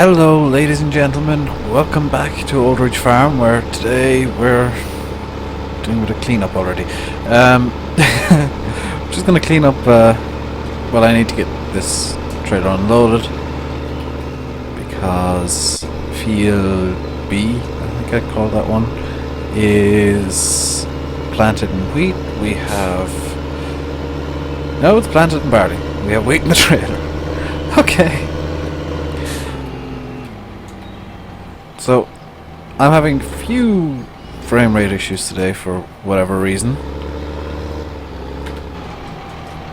Hello ladies and gentlemen, welcome back to Old Ridge Farm, where today we're doing a bit of cleanup already. Just gonna clean up, well, I need to get this trailer unloaded because field B, I think I called that one, is planted in wheat. We have, no, it's planted in barley. We have wheat in the trailer. Okay. So, I'm having few frame rate issues today for whatever reason.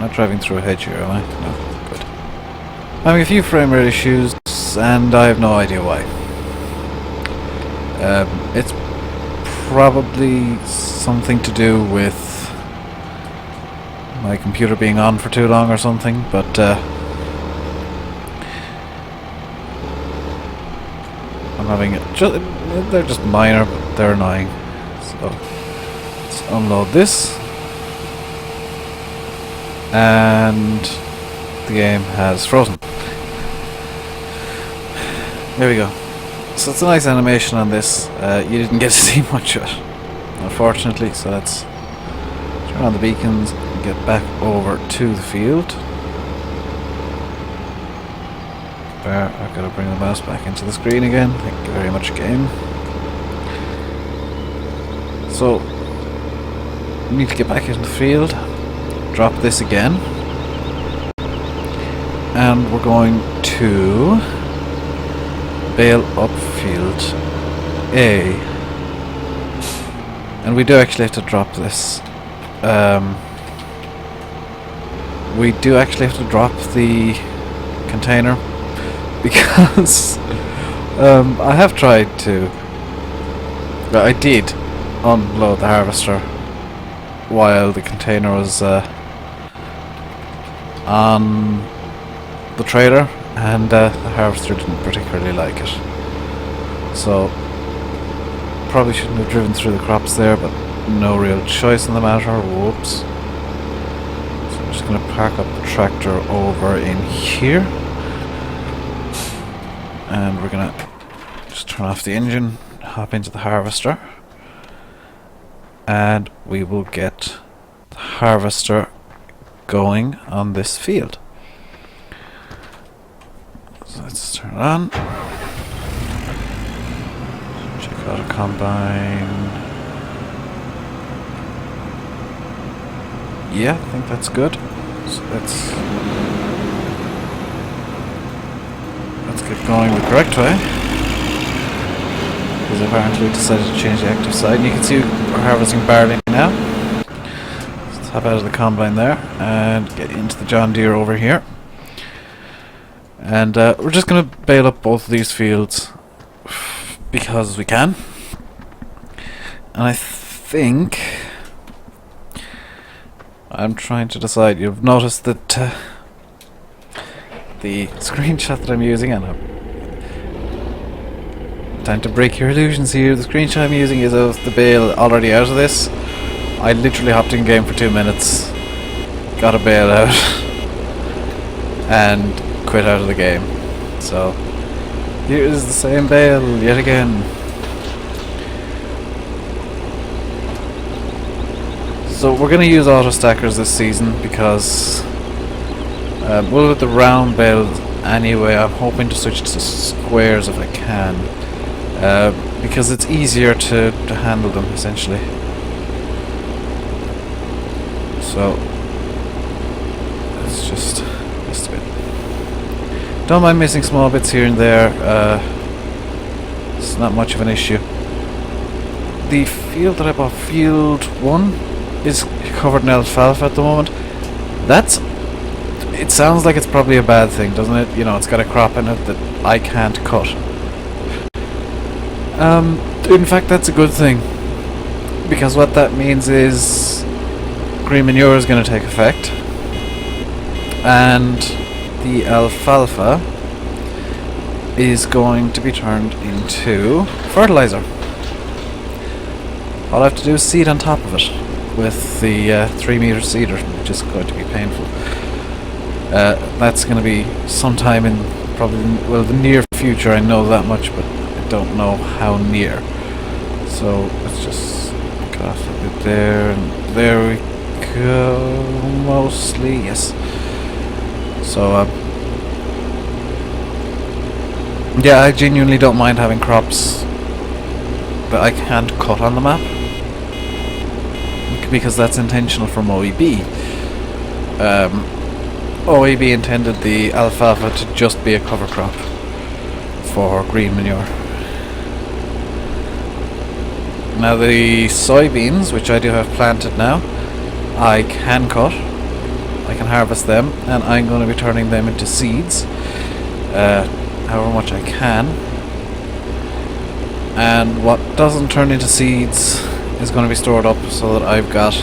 Not driving through a hedge here, am I? No, good. I'm having a few frame rate issues, and I have no idea why. It's probably something to do with my computer being on for too long or something, but I'm having it. They're just minor, but they're annoying. So let's unload this, and the game has frozen. There we go. So it's a nice animation on this. You didn't get to see much of it, unfortunately. So let's turn on the beacons and get back over to the field. I've got to bring the mouse back into the screen again. Thank you very much, game. So, we need to get back into the field, drop this again, and we're going to bale up field A. And we do actually have to drop this. We do actually have to drop the container, because I have tried to, well, I did unload the harvester while the container was on the trailer, and the harvester didn't particularly like it. So probably shouldn't have driven through the crops there, but no real choice in the matter. Whoops. So I'm just going to park up the tractor over in here. And we're gonna just turn off the engine, hop into the harvester, and we will get the harvester going on this field. So let's turn it on. Check out a combine. Yeah, I think that's good. So let's get going the correct way, because apparently we decided to change the active side. And you can see we're harvesting barley now. Let's hop out of the combine there and get into the John Deere over here, and we're just going to bale up both of these fields because we can. And I think I'm trying to decide. You've noticed that the screenshot that I'm using, and time to break your illusions here, the screenshot I'm using is of the bale already out of this. I literally hopped in game for 2 minutes, got a bale out, and quit out of the game. So here is the same bale yet again. So we're going to use auto stackers this season because well, with the round bales anyway, I'm hoping to switch to squares if I can, because it's easier to handle them, essentially. So let's just a bit. Don't mind missing small bits here and there. It's not much of an issue. The field that I bought, field 1, is covered in alfalfa at the moment. It sounds like it's probably a bad thing, doesn't it? You know, it's got a crop in it that I can't cut. In fact, that's a good thing, because what that means is green manure is going to take effect, and the alfalfa is going to be turned into fertilizer. All I have to do is seed on top of it with the 3-meter seeder, which is going to be painful. That's going to be sometime in probably, well, the near future, I know that much, but I don't know how near. So let's just get off a bit there, and there we go, mostly, yes. So, yeah, I genuinely don't mind having crops that I can't cut on the map, because that's intentional from OEB. OEB intended the alfalfa to just be a cover crop for green manure. Now the soybeans, which I do have planted now, I can cut, I can harvest them, and I'm going to be turning them into seeds, however much I can. And what doesn't turn into seeds is going to be stored up so that I've got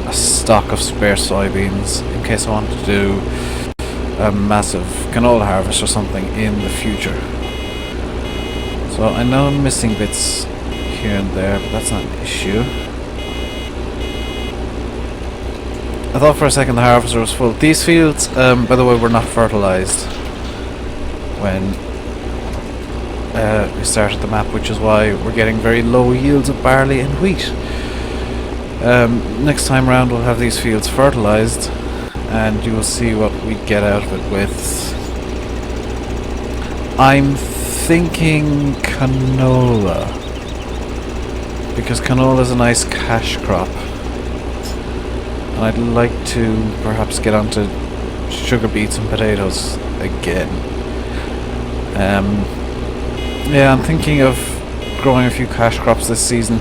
a stock of spare soybeans in case I want to do a massive canola harvest or something in the future. So I know I'm missing bits here and there, but that's not an issue. I thought for a second the harvester was full. These fields, by the way, were not fertilized when we started the map, which is why we're getting very low yields of barley and wheat. Next time round we'll have these fields fertilized, and you will see what we get out of it with. I'm thinking canola, because canola is a nice cash crop, and I'd like to perhaps get onto sugar beets and potatoes again. Yeah, I'm thinking of growing a few cash crops this season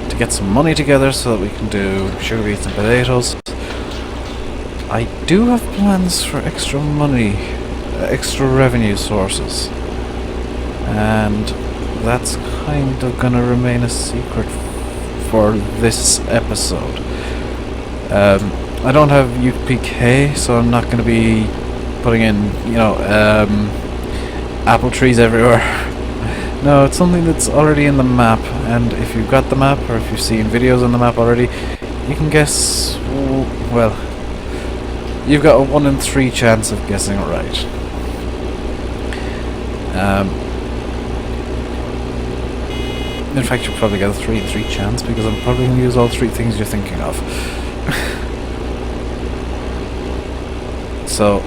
to get some money together so that we can do sugar beets and potatoes. I do have plans for extra money, extra revenue sources, and that's kind of gonna remain a secret for this episode. I don't have UPK, so I'm not going to be putting in, apple trees everywhere. No, it's something that's already in the map, and if you've got the map, or if you've seen videos on the map already, you can guess, well, you've got a 1 in 3 chance of guessing it right. In fact, you'll probably get a 3 in 3 chance, because I'm probably going to use all 3 things you're thinking of. So,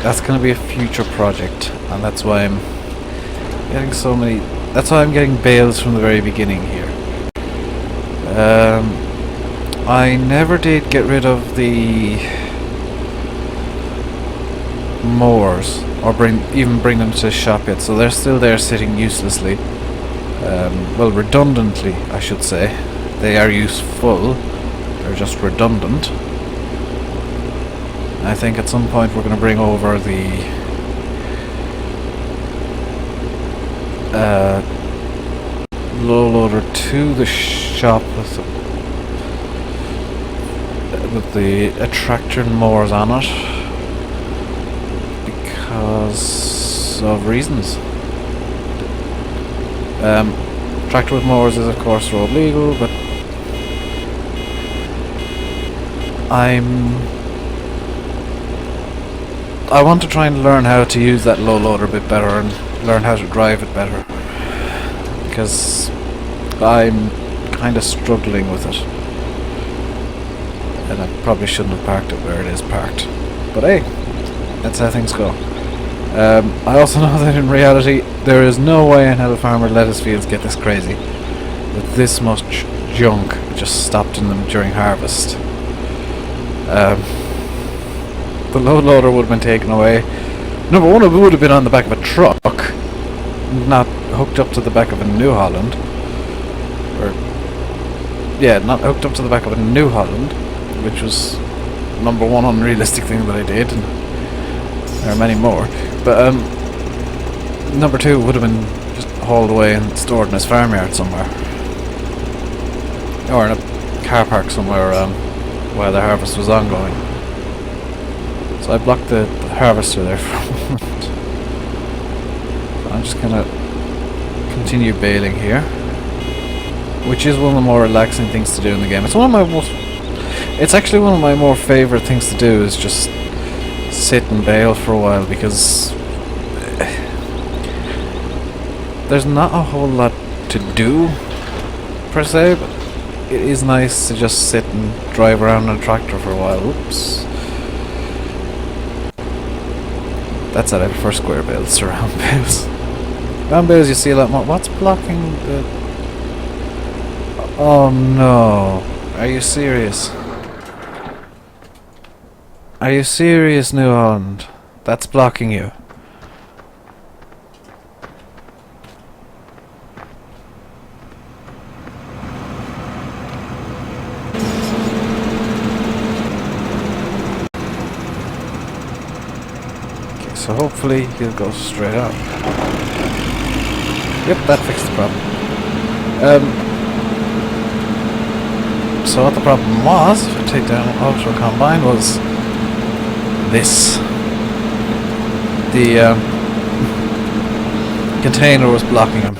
that's going to be a future project, and that's why I'm getting so many... That's why I'm getting bales from the very beginning here. I never did get rid of the mowers, or even bring them to shop yet, so they're still there sitting uselessly. Well, redundantly, I should say. They are useful, they're just redundant. I think at some point we're going to bring over the low loader to the shop with the tractor and mowers on it because of reasons. Tractor with mowers is of course road legal, but I want to try and learn how to use that low loader a bit better and learn how to drive it better, because I'm kind of struggling with it, and I probably shouldn't have parked it where it is parked, but hey, that's how things go. I also know that in reality there is no way in hell a farmer let his fields get this crazy with this much junk just stopped in them during harvest. The low loader would have been taken away. Number one, it would have been on the back of a truck, not hooked up to the back of a New Holland. Not hooked up to the back of a New Holland, which was number one unrealistic thing that I did, and there are many more. But number two would have been just hauled away and stored in his farmyard somewhere, or in a car park somewhere while the harvest was ongoing. So I blocked the harvester there for a moment. So I'm just gonna continue baling here, which is one of the more relaxing things to do in the game. It's actually one of my more favourite things to do, is just sit and bale for a while, because There's not a whole lot to do, per se, but it is nice to just sit and drive around on a tractor for a while. Oops. That's it, I prefer square bales to round bales. Round bales you see a lot more. What's blocking the... Oh no. Are you serious? Are you serious, New Holland? That's blocking you. Okay, so hopefully he'll go straight out. Yep, that fixed the problem. So what the problem was, if I take down Ultra Combine, was this. The container was blocking him.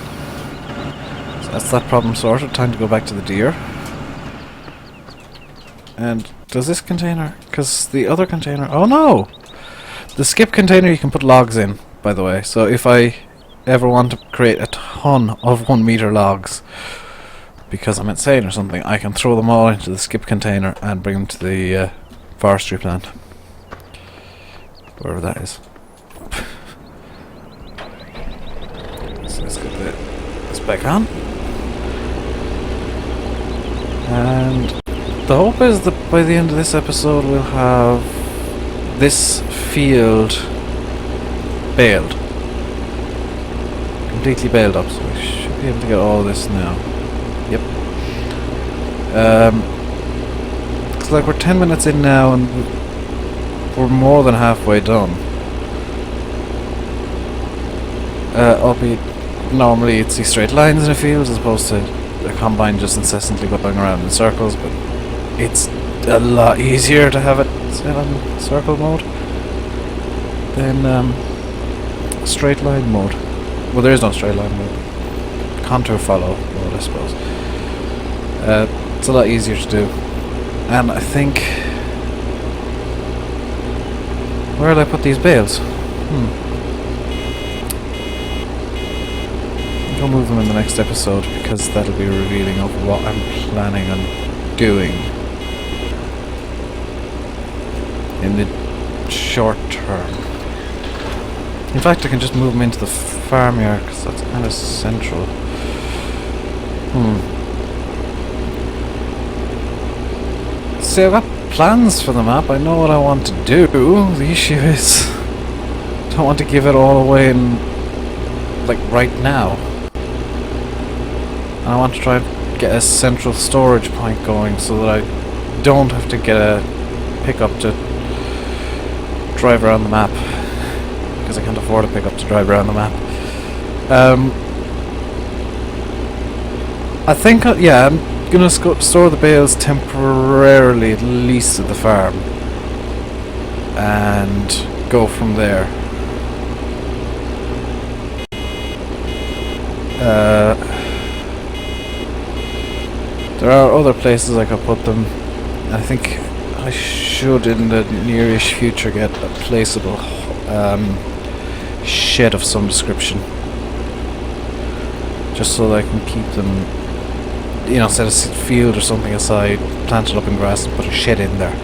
So that's that problem sorted. Time to go back to the deer. And does this container... Because the other container... Oh no! The skip container you can put logs in, by the way. So if I ever want to create a ton of 1 meter logs, because I'm insane or something, I can throw them all into the skip container and bring them to the forestry plant. Wherever that is. So let's get this back on. And the hope is that by the end of this episode we'll have this field baled. Completely baled up, so we should be able to get all this now. Yep. Looks like we're 10 minutes in now and we're more than halfway done. Albeit normally you'd see straight lines in a field as opposed to a combine just incessantly going around in circles, but it's a lot easier to have it set on circle mode than straight line mode. Well, there is no straight line mode. Contour follow mode, I suppose. It's a lot easier to do. And I think... Where did I put these bales? I'll move them in the next episode because that'll be revealing of what I'm planning on doing in the short term. In fact, I can just move them into the farmyard because that's kind of central. See, I've got plans for the map. I know what I want to do. The issue is I don't want to give it all away in, like, right now. And I want to try and get a central storage point going so that I don't have to get a pickup to drive around the map, because I can't afford a pickup to drive around the map. I think, yeah, I'm gonna store the bales temporarily, at least at the farm, and go from there. There are other places I could put them. I think I should, in the nearish future, get a placeable shed of some description, just so that I can keep them, you know, set a field or something aside, plant it up in grass and put a shed in there.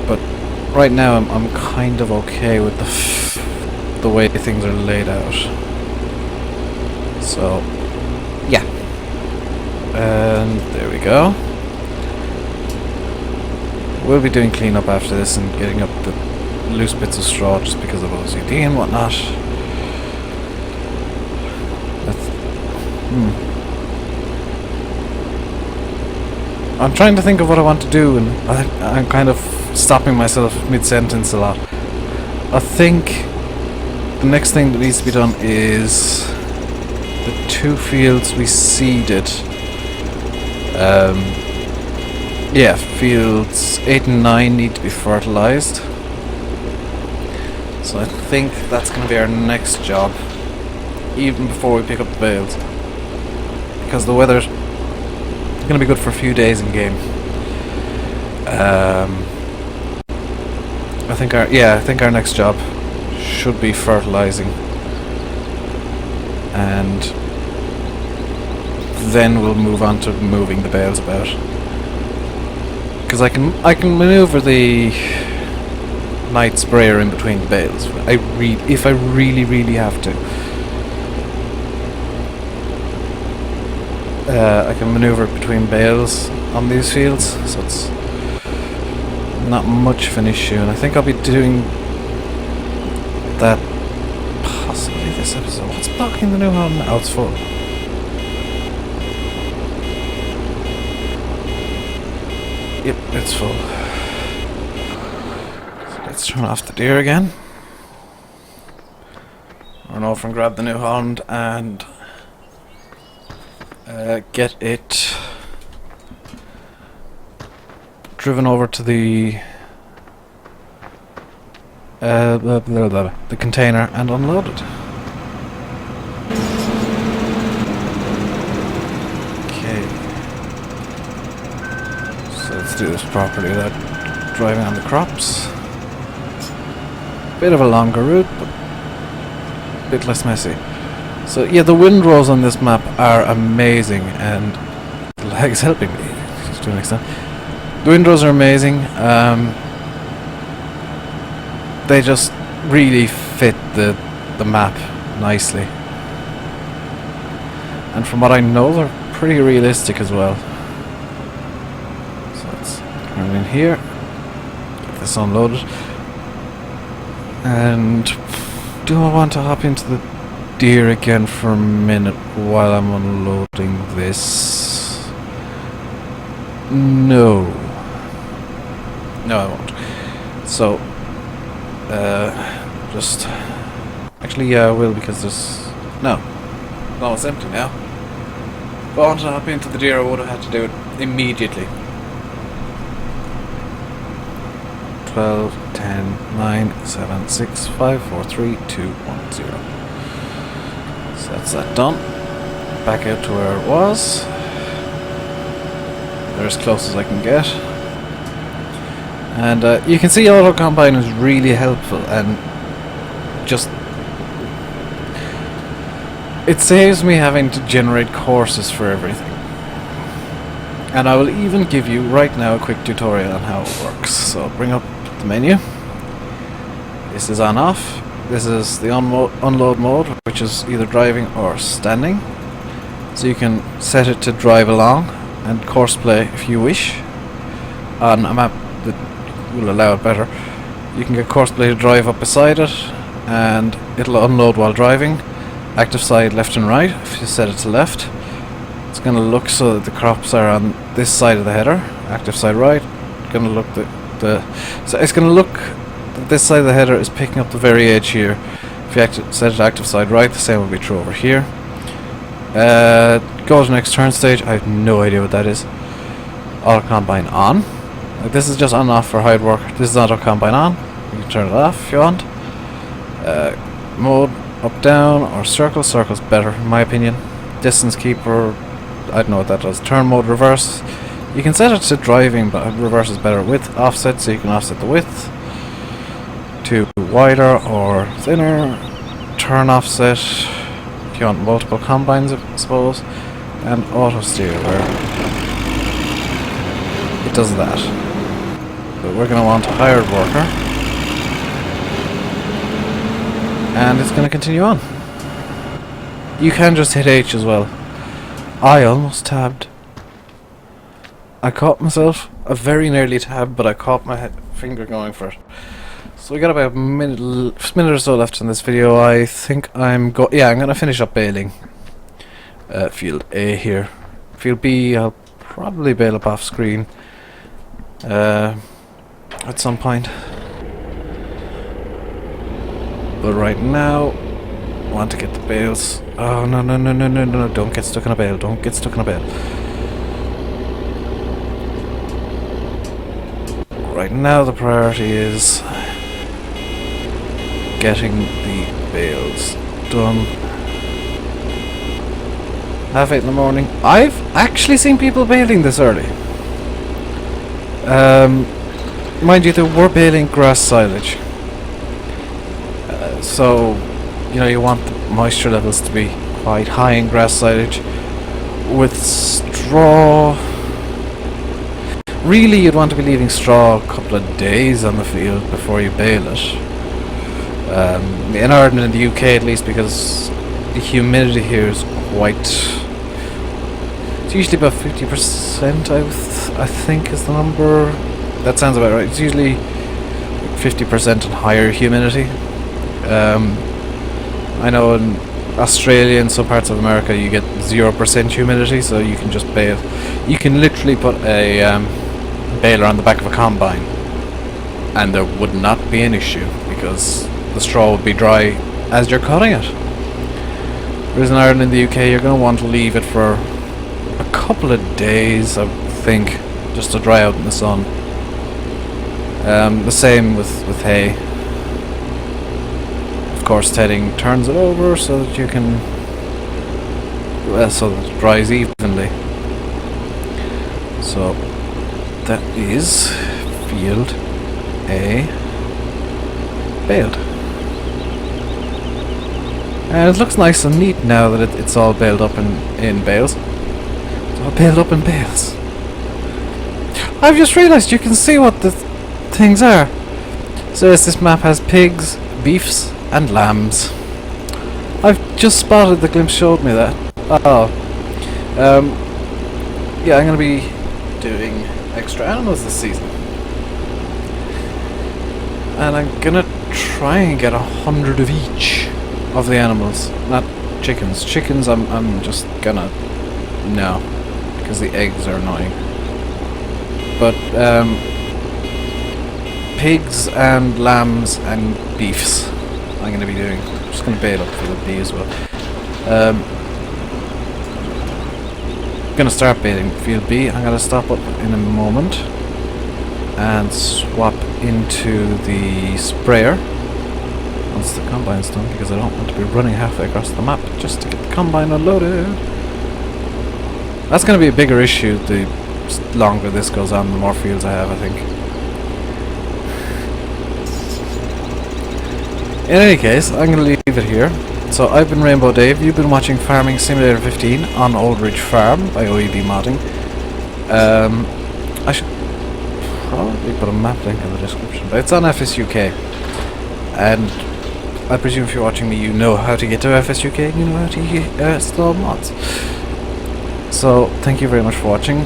But right now I'm kind of okay with the way things are laid out. So yeah, and there we go. We'll be doing cleanup after this and getting up the loose bits of straw just because of OCD and whatnot. I'm trying to think of what I want to do, and I'm kind of stopping myself mid-sentence a lot. I think the next thing that needs to be done is the 2 fields we seeded. Yeah, fields 8 and 9 need to be fertilized. So I think that's going to be our next job, even before we pick up the bales, because the weather's going to be good for a few days in game. I think our next job should be fertilizing and then we'll move on to moving the bales about. Because I can maneuver the night sprayer in between the bales. If I really have to. I can maneuver between bales on these fields, so it's not much of an issue. And I think I'll be doing that possibly this episode. What's blocking the new home now? Oh, it's full. Yep, it's full. So let's turn off the deer again. Run over and grab the New Holland and get it driven over to the container and unloaded. Okay. So let's do this properly without driving on the crops. Bit of a longer route, but a bit less messy. So yeah, the windrows on this map are amazing, and the lag is helping me to an extent. The windrows are amazing. They just really fit the map nicely, and from what I know, they're pretty realistic as well. So let's turn in here, get this unloaded, and do I want to hop into the deer again for a minute while I'm unloading this? No, I won't. So just actually, yeah, I will, because there's no, it's empty now. If I wanted to hop into the deer, I would have had to do it immediately. 12, 10, 9, 7, 6, 5, 4, 3, 2, 1, 0. So that's that done. Back out to where it was. They're as close as I can get. And you can see auto combine is really helpful, and just it saves me having to generate courses for everything. And I will even give you right now a quick tutorial on how it works. So bring up the menu. This is on off. This is the unload mode, which is either driving or standing. So you can set it to drive along and course play if you wish. On a map that will allow it better, you can get course play to drive up beside it, and it'll unload while driving. Active side left and right. If you set it to left, it's going to look so that the crops are on this side of the header. Active side right, going to look so it's going to look that this side of the header is picking up the very edge here. If you set it to active side right, the same will be true over here. Go to the next turn stage. I have no idea what that is. Auto combine on. This is just on and off for hide work. This is auto combine on. You can turn it off if you want. Mode up down or circle. Circle's better in my opinion. Distance keeper, I don't know what that does. Turn mode reverse. You can set it to driving, but reverse is better. Width offset, so you can offset the width to wider or thinner. Turn offset if you want multiple combines, I suppose. And auto steer, where it does that. But we're going to want a hired worker, and it's going to continue on. You can just hit H as well. I almost tabbed. I caught myself. I very nearly tabbed, but I caught my finger going for it. So we got about a minute or so left in this video. I think I'm gonna finish up baling field A here. Field B, I'll probably bale up off screen at some point. But right now, I want to get the bales. Oh no! Don't get stuck in a bale. Don't get stuck in a bale. Right now, the priority is getting the bales done. 8:30 in the morning. I've actually seen people baling this early. Mind you, they were baling grass silage. So, you know, you want the moisture levels to be quite high in grass silage. With straw, really you'd want to be leaving straw a couple of days on the field before you bale it. In Ireland and the UK at least, because the humidity here is quite... It's usually about 50%, I think is the number. That sounds about right. It's usually 50% and higher humidity. I know in Australia and some parts of America you get 0% humidity, so you can just bale. You can literally put a baler on the back of a combine and there would not be an issue because the straw would be dry as you're cutting it. Whereas in Ireland and the UK you're going to want to leave it for a couple of days, I think, just to dry out in the sun. The same with hay. Of course, tedding turns it over so that you can, well, so that it dries evenly. So that is field A baled. And it looks nice and neat now that it's all baled up in bales. It's all baled up in bales. I've just realised you can see what the things are. So yes, this map has pigs, beefs and lambs. I've just spotted, the glimpse showed me that. Oh. Yeah, I'm going to be doing extra animals this season. And I'm going to try and get 100 of each of the animals. Not chickens. Chickens I'm just gonna... no. Because the eggs are annoying. But, pigs and lambs and beefs I'm going to be doing. I'm just going to bait up for the bee as well. I'm going to start baiting field B. I'm going to stop up in a moment and swap into the sprayer once the combine's done, because I don't want to be running halfway across the map just to get the combine unloaded. That's going to be a bigger issue the longer this goes on, the more fields I have, I think. In any case, I'm going to leave it here. So I've been Rainbow Dave, you've been watching Farming Simulator 15 on Old Ridge Farm by OEB Modding. I should probably put a map link in the description, but it's on FSUK. And I presume if you're watching me you know how to get to FSUK and you know how to install mods. So thank you very much for watching.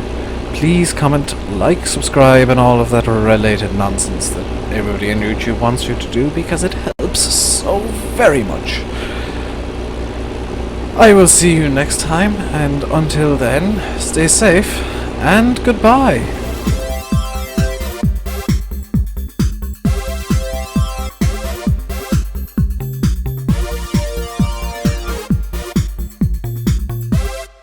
Please comment, like, subscribe and all of that related nonsense that everybody on YouTube wants you to do, because it helps so very much. I will see you next time, and until then, stay safe and goodbye.